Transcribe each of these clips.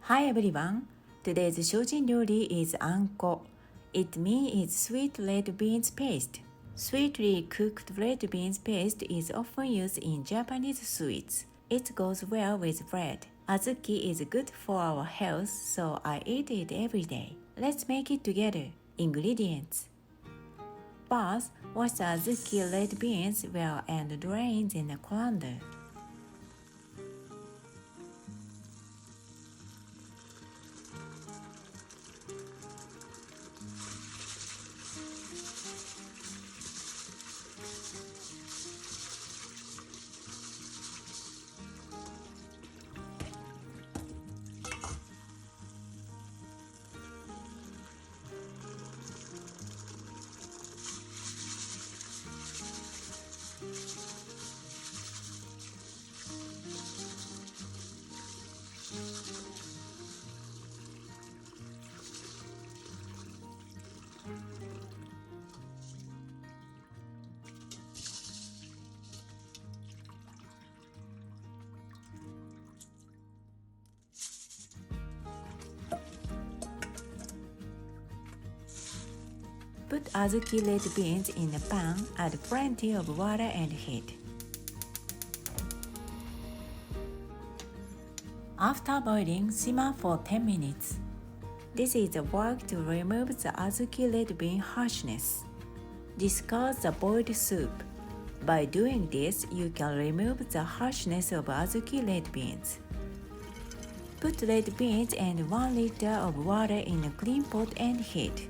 Hi everyone! Today's Shojin ryori is Anko. It means sweet red beans paste. Sweetly cooked red beans paste is often used in Japanese sweets. It goes well with bread. Azuki is good for our health, so I eat it every day. Let's make it together. Ingredients: first, wash the Azuki red beans well and drain in a colander. Put Azuki red beans in a pan, add plenty of water and heat. After boiling, simmer for 10 minutes. This is the work to remove the Azuki red bean harshness. Discard the boiled soup. By doing this, you can remove the harshness of Azuki red beans. Put red beans and 1 liter of water in a clean pot and heat.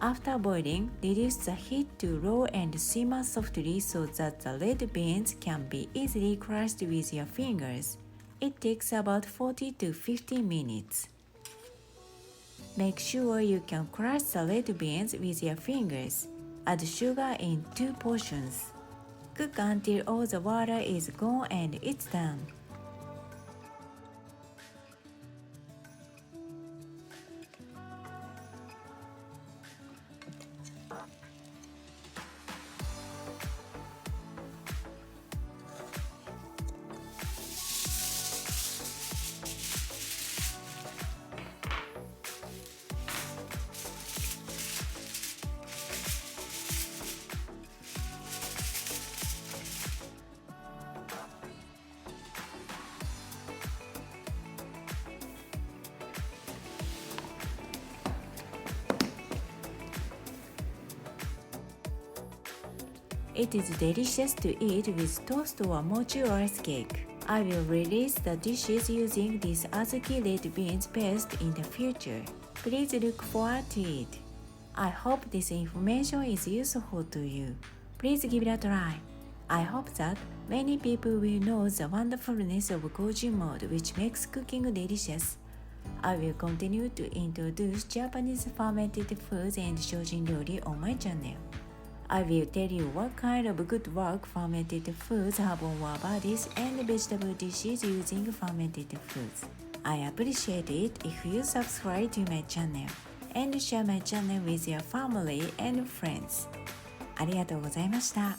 After boiling, reduce the heat to low and simmer softly so that the red beans can be easily crushed with your fingers. It takes about 40 to 50 minutes. Make sure you can crush the red beans with your fingers. Add sugar in 2 portions. Cook until all the water is gone and it's done. It is delicious to eat with toast or mochi rice cake. I will release the dishes using this Azuki red beans paste in the future. Please look forward to it. I hope this information is useful to you. Please give it a try. I hope that many people will know the wonderfulness of Koji mode, which makes cooking delicious. I will continue to introduce Japanese fermented foods and Shojin ryori on my channel. I will tell you what kind of good work fermented foods have on our bodies and vegetable dishes using fermented foods. I appreciate it if you subscribe to my channel and share my channel with your family and friends. ありがとうございました。